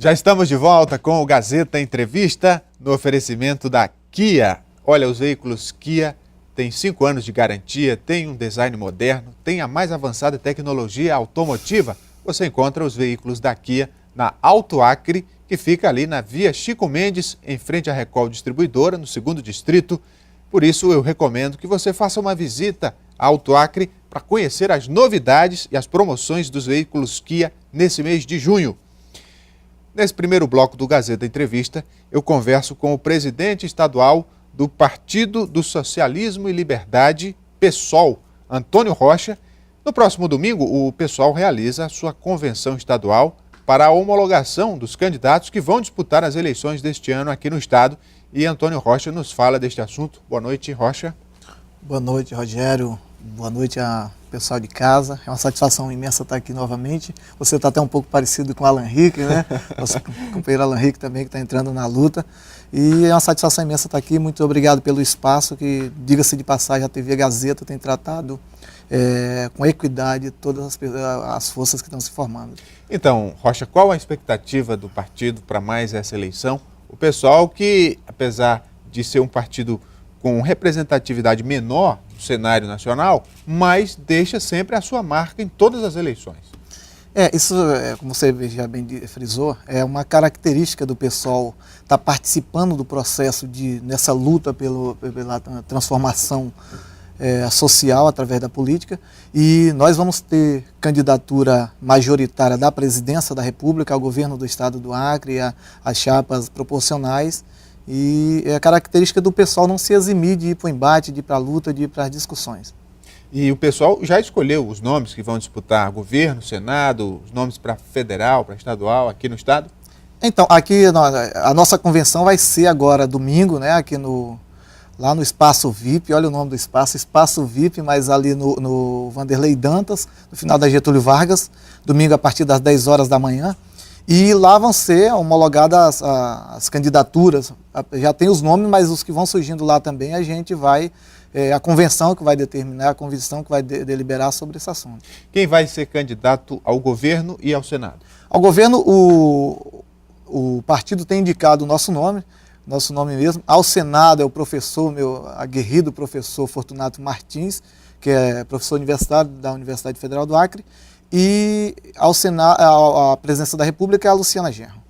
Já estamos de volta com o Gazeta Entrevista, no oferecimento da Kia. Olha, os veículos Kia têm 5 anos de garantia, têm um design moderno, têm a mais avançada tecnologia automotiva. Você encontra os veículos da Kia na Alto Acre, que fica ali na Via Chico Mendes, em frente à Recol Distribuidora, no 2º Distrito. Por isso, eu recomendo que você faça uma visita à Alto Acre para conhecer as novidades e as promoções dos veículos Kia nesse mês de junho. Nesse primeiro bloco do Gazeta Entrevista, eu converso com o presidente estadual do Partido do Socialismo e Liberdade, PSOL, Antônio Rocha. No próximo domingo, o PSOL realiza a sua convenção estadual para a homologação dos candidatos que vão disputar as eleições deste ano aqui no estado. E Antônio Rocha nos fala deste assunto. Boa noite, Rocha. Boa noite, Rogério. Boa noite a pessoal de casa. É uma satisfação imensa estar aqui novamente. Você está até um pouco parecido com o Alan Rick, né? Nosso companheiro Alan Rick também, que está entrando na luta. E é uma satisfação imensa estar aqui. Muito obrigado pelo espaço que, diga-se de passagem, a TV Gazeta tem tratado com equidade todas as forças que estão se formando. Então, Rocha, qual a expectativa do partido para mais essa eleição? O pessoal que, apesar de ser um partido com representatividade menor no cenário nacional, mas deixa sempre a sua marca em todas as eleições. Isso, como você já bem frisou, é uma característica do pessoal estar participando do processo nessa luta pela transformação social através da política, e nós vamos ter candidatura majoritária da presidência da República, ao governo do estado do Acre, as chapas proporcionais. E é a característica do pessoal não se eximir de ir para o embate, de ir para a luta, de ir para as discussões. E o pessoal já escolheu os nomes que vão disputar governo, Senado, os nomes para federal, para estadual, aqui no estado? Então, aqui a nossa convenção vai ser agora domingo, né, aqui lá no Espaço VIP, olha o nome do espaço, Espaço VIP, mas ali no Vanderlei Dantas, no final da Getúlio Vargas, domingo a partir das 10 horas da manhã. E lá vão ser homologadas as candidaturas, já tem os nomes, mas os que vão surgindo lá também, a gente vai, a convenção que vai determinar, a convenção que vai deliberar sobre esse assunto. Quem vai ser candidato ao governo e ao Senado? Ao governo, o partido tem indicado o nosso nome mesmo. Ao Senado é o professor, meu aguerrido professor Fortunato Martins, que é professor universitário da Universidade Federal do Acre. E ao Senado, a presidência da República é a Luciana Genro.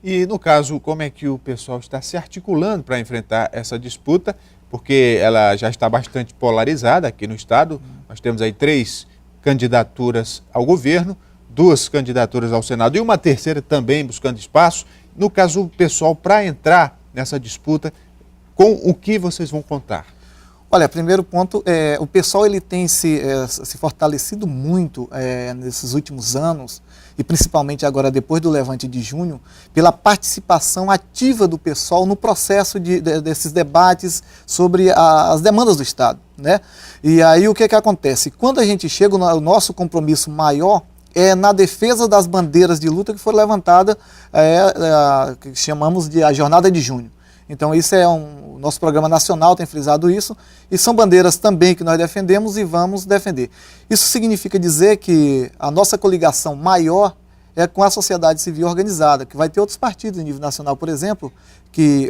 E no caso, como é que o pessoal está se articulando para enfrentar essa disputa? Porque ela já está bastante polarizada aqui no estado. Nós temos aí 3 candidaturas ao governo, 2 candidaturas ao Senado e uma terceira também buscando espaço. No caso, o pessoal, para entrar nessa disputa, com o que vocês vão contar? Olha, primeiro ponto, o pessoal ele tem se fortalecido muito nesses últimos anos, e principalmente agora depois do levante de junho, pela participação ativa do pessoal no processo desses debates sobre as demandas do Estado, né? E aí o que acontece? Quando a gente chega, o nosso compromisso maior é na defesa das bandeiras de luta que foram levantadas, que chamamos de a Jornada de Junho. Então isso o nosso programa nacional tem frisado isso, e são bandeiras também que nós defendemos e vamos defender. Isso significa dizer que a nossa coligação maior é com a sociedade civil organizada, que vai ter outros partidos em nível nacional, por exemplo,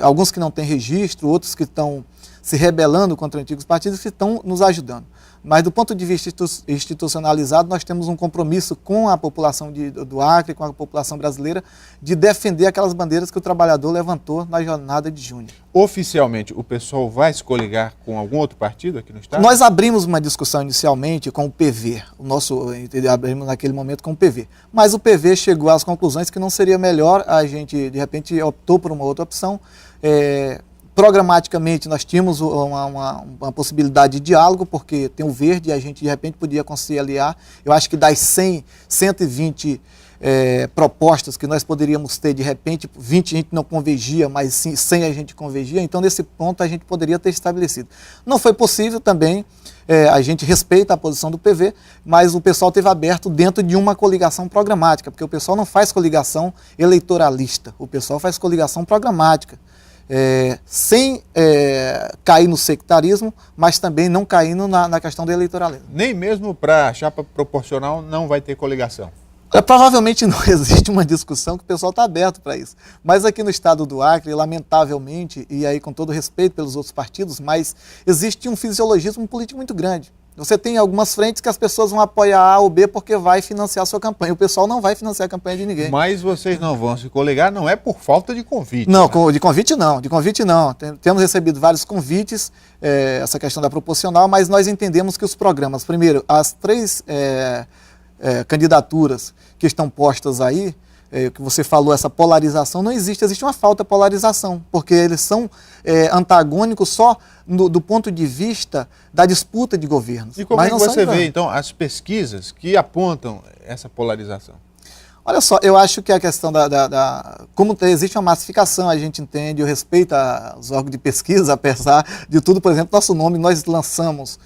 alguns que não têm registro, outros que estão se rebelando contra antigos partidos, que estão nos ajudando. Mas do ponto de vista institucionalizado, nós temos um compromisso com a população do Acre, com a população brasileira, de defender aquelas bandeiras que o trabalhador levantou na Jornada de Junho. Oficialmente, o pessoal vai se coligar com algum outro partido aqui no estado? Nós abrimos uma discussão inicialmente com o PV, abrimos naquele momento com o PV, mas o PV chegou às conclusões que não seria melhor, a gente de repente optou por uma outra opção. Programaticamente nós tínhamos uma possibilidade de diálogo, porque tem o verde e a gente de repente podia conciliar. Eu acho que das 120 propostas que nós poderíamos ter, de repente 20 a gente não convergia, mas sim 100 a gente convergia, então nesse ponto a gente poderia ter estabelecido. Não foi possível também, a gente respeita a posição do PV, mas o pessoal teve aberto dentro de uma coligação programática, porque o pessoal não faz coligação eleitoralista, o pessoal faz coligação programática. Sem cair no sectarismo, mas também não caindo na questão do eleitoralismo. Nem mesmo para a chapa proporcional não vai ter coligação? Provavelmente não existe uma discussão que o pessoal está aberto para isso. Mas aqui no estado do Acre, lamentavelmente, e aí com todo respeito pelos outros partidos, mas existe um fisiologismo político muito grande. Você tem algumas frentes que as pessoas vão apoiar A ou B porque vai financiar a sua campanha. O pessoal não vai financiar a campanha de ninguém. Mas vocês não vão se coligar, não é por falta de convite. Não, né? de convite não, de convite não. Temos recebido vários convites, essa questão da proporcional, mas nós entendemos que os programas, primeiro, as três candidaturas que estão postas aí, que você falou, essa polarização, não existe, existe uma falta de polarização, porque eles são antagônicos só do ponto de vista da disputa de governos. E como é que você vê, então, as pesquisas que apontam essa polarização? Olha só, eu acho que a questão como existe uma massificação, a gente entende, eu respeito os órgãos de pesquisa, apesar de tudo, por exemplo, nosso nome nós lançamos,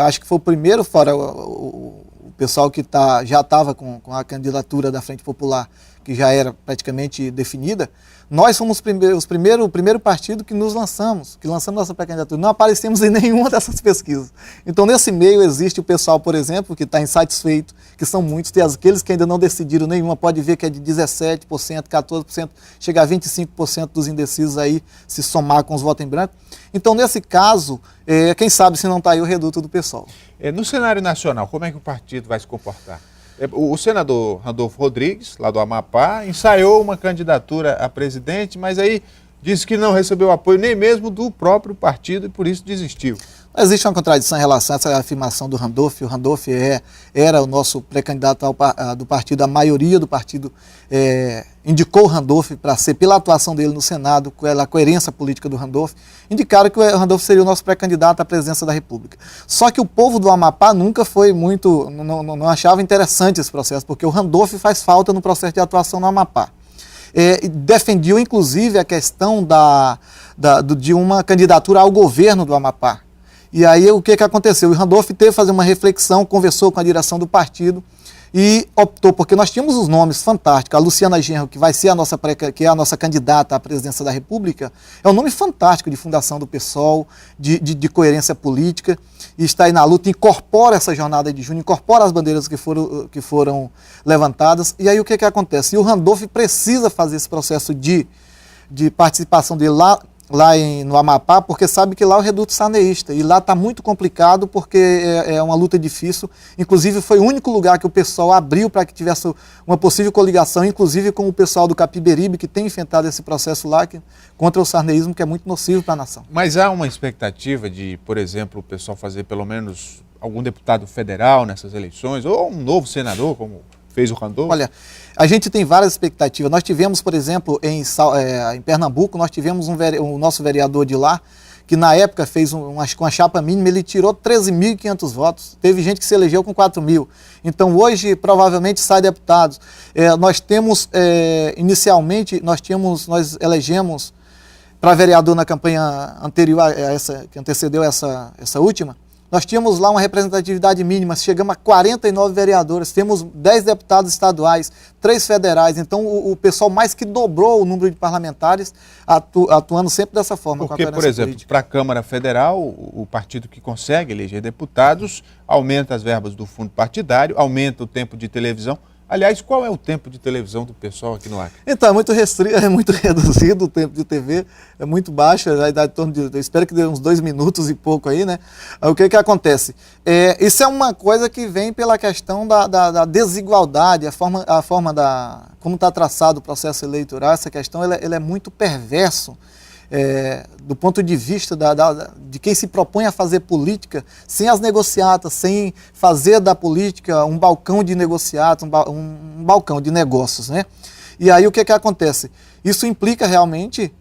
acho que foi o primeiro, fora o pessoal que já estava com a candidatura da Frente Popular, que já era praticamente definida, nós fomos o primeiro partido que lançamos nossa pré-candidatura. Não aparecemos em nenhuma dessas pesquisas. Então, nesse meio, existe o pessoal, por exemplo, que está insatisfeito, que são muitos, tem aqueles que ainda não decidiram nenhuma, pode ver que é de 17%, 14%, chega a 25% dos indecisos aí, se somar com os votos em branco. Então, nesse caso, quem sabe se não está aí o reduto do pessoal. No cenário nacional, como é que o partido vai se comportar? O senador Randolfo Rodrigues, lá do Amapá, ensaiou uma candidatura a presidente, mas aí disse que não recebeu apoio nem mesmo do próprio partido e por isso desistiu. Existe uma contradição em relação a essa afirmação do Randolfo. O Randolfo era o nosso pré-candidato do partido, a maioria do partido indicou o Randolfo para ser, pela atuação dele no Senado, pela coerência política do Randolfo, indicaram que o Randolfo seria o nosso pré-candidato à presidência da República. Só que o povo do Amapá nunca foi não achava interessante esse processo, porque o Randolfo faz falta no processo de atuação no Amapá. Defendiu, inclusive, a questão de uma candidatura ao governo do Amapá. E aí o que aconteceu? O Randolph teve que fazer uma reflexão, conversou com a direção do partido e optou, porque nós tínhamos os nomes fantásticos. A Luciana Genro, que vai ser que é a nossa candidata à presidência da República, é um nome fantástico de fundação do PSOL, de coerência política, e está aí na luta, incorpora essa jornada de junho, incorpora as bandeiras que foram levantadas. E aí o que acontece? E o Randolph precisa fazer esse processo de participação dele lá no Amapá, porque sabe que lá é o reduto sarneísta, e lá está muito complicado porque é uma luta difícil. Inclusive foi o único lugar que o pessoal abriu para que tivesse uma possível coligação, inclusive com o pessoal do Capiberibe, que tem enfrentado esse processo lá contra o sarneísmo, que é muito nocivo para a nação. Mas há uma expectativa de, por exemplo, o pessoal fazer pelo menos algum deputado federal nessas eleições, ou um novo senador, como fez o Randolph? Olha, a gente tem várias expectativas. Nós tivemos, por exemplo, em Pernambuco, nós tivemos o nosso vereador de lá, que na época fez com a chapa mínima, ele tirou 13.500 votos. Teve gente que se elegeu com 4.000. Então hoje provavelmente sai deputados. Nós temos, inicialmente, nós elegemos para vereador na campanha anterior a essa, que antecedeu essa última, nós tínhamos lá uma representatividade mínima, chegamos a 49 vereadores, temos 10 deputados estaduais, 3 federais, então o pessoal mais que dobrou o número de parlamentares atuando sempre dessa forma. Porque, por exemplo, para a Câmara Federal, o partido que consegue eleger deputados aumenta as verbas do fundo partidário, aumenta o tempo de televisão. Aliás, qual é o tempo de televisão do pessoal aqui no Acre? Então, é muito restrito, é muito reduzido o tempo de TV, é muito baixo, a idade em torno de, eu espero que dê uns 2 minutos e pouco aí, né? O que acontece? Isso é uma coisa que vem pela questão da desigualdade, a forma como está traçado o processo eleitoral, essa questão ela é muito perverso. Do ponto de vista de quem se propõe a fazer política, sem as negociatas, sem fazer da política um balcão de negociatas, um balcão de negócios, né? E aí o que acontece? Isso implica realmente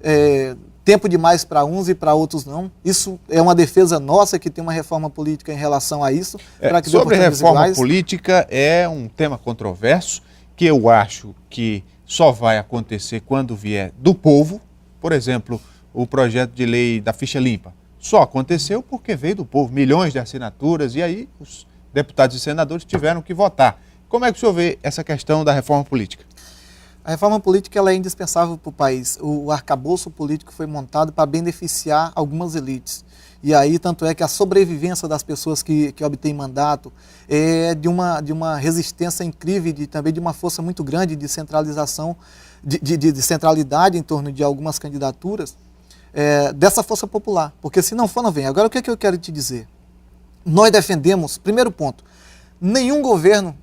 tempo demais para uns e para outros não. Isso é uma defesa nossa que tem uma reforma política em relação a isso. Sobre reforma política é um tema controverso que eu acho que só vai acontecer quando vier do povo. Por exemplo, o projeto de lei da ficha limpa só aconteceu porque veio do povo, milhões de assinaturas, e aí os deputados e senadores tiveram que votar. Como é que o senhor vê essa questão da reforma política? A reforma política ela é indispensável para o país. O arcabouço político foi montado para beneficiar algumas elites. E aí, tanto é que a sobrevivência das pessoas que obtêm mandato é de uma resistência incrível e também de uma força muito grande de centralização, de centralidade em torno de algumas candidaturas, dessa força popular. Porque se não for, não vem. Agora, o que é que eu quero te dizer? Nós defendemos, primeiro ponto, nenhum governo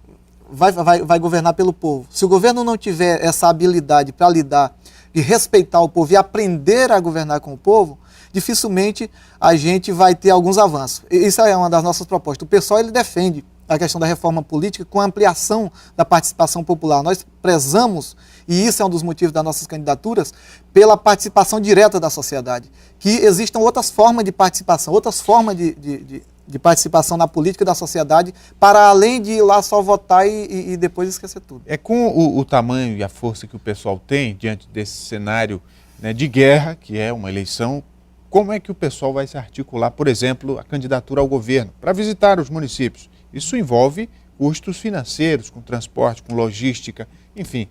vai governar pelo povo. Se o governo não tiver essa habilidade para lidar e respeitar o povo e aprender a governar com o povo, dificilmente a gente vai ter alguns avanços. Isso é uma das nossas propostas. O pessoal ele defende a questão da reforma política com a ampliação da participação popular. Nós prezamos, e isso é um dos motivos das nossas candidaturas, pela participação direta da sociedade. Que existam outras formas de participação, outras formas de participação na política da sociedade, para além de ir lá só votar e depois esquecer tudo. É com o tamanho e a força que o pessoal tem diante desse cenário, né, de guerra, que é uma eleição, como é que o pessoal vai se articular, por exemplo, a candidatura ao governo, para visitar os municípios? Isso envolve custos financeiros, com transporte, com logística, enfim.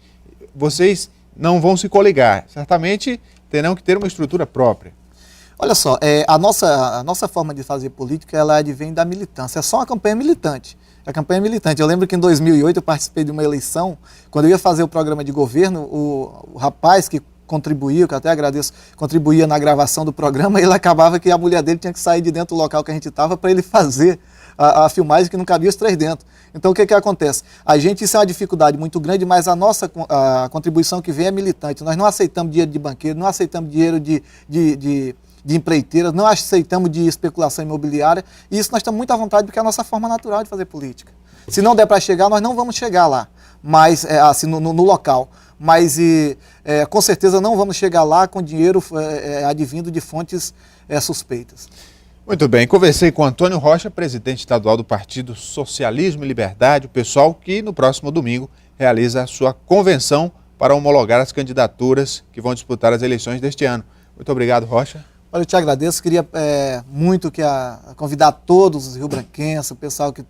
Vocês não vão se coligar, certamente terão que ter uma estrutura própria. Olha só, a nossa forma de fazer política, ela advém da militância. É só uma campanha militante. A campanha militante. Eu lembro que em 2008 eu participei de uma eleição, quando eu ia fazer o programa de governo, o rapaz que contribuía, que eu até agradeço, contribuía na gravação do programa, ele acabava que a mulher dele tinha que sair de dentro do local que a gente estava para ele fazer a filmagem, que não cabia os três dentro. Então o que acontece? Isso é uma dificuldade muito grande, mas a contribuição que vem é militante. Nós não aceitamos dinheiro de banqueiro, não aceitamos dinheiro de empreiteiras, não aceitamos de especulação imobiliária, e isso nós estamos muito à vontade porque é a nossa forma natural de fazer política. Se não der para chegar, nós não vamos chegar lá, mas assim, no local. Mas com certeza não vamos chegar lá com dinheiro advindo de fontes suspeitas. Muito bem, conversei com Antônio Rocha, presidente estadual do Partido Socialismo e Liberdade, o pessoal que no próximo domingo realiza a sua convenção para homologar as candidaturas que vão disputar as eleições deste ano. Muito obrigado, Rocha. Olha, eu te agradeço, queria muito convidar todos os rio-branquenses, o pessoal que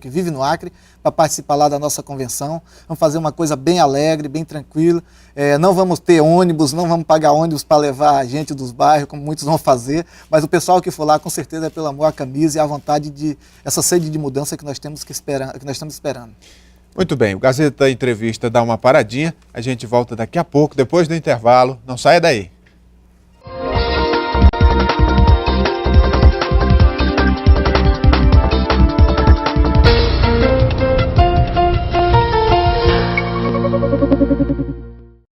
vive no Acre, para participar lá da nossa convenção. Vamos fazer uma coisa bem alegre, bem tranquila. Não vamos ter ônibus, não vamos pagar ônibus para levar a gente dos bairros, como muitos vão fazer, mas o pessoal que for lá, com certeza, é pelo amor à camisa e à vontade essa sede de mudança que nós estamos esperando. Muito bem, o Gazeta Entrevista dá uma paradinha, a gente volta daqui a pouco, depois do intervalo. Não saia daí.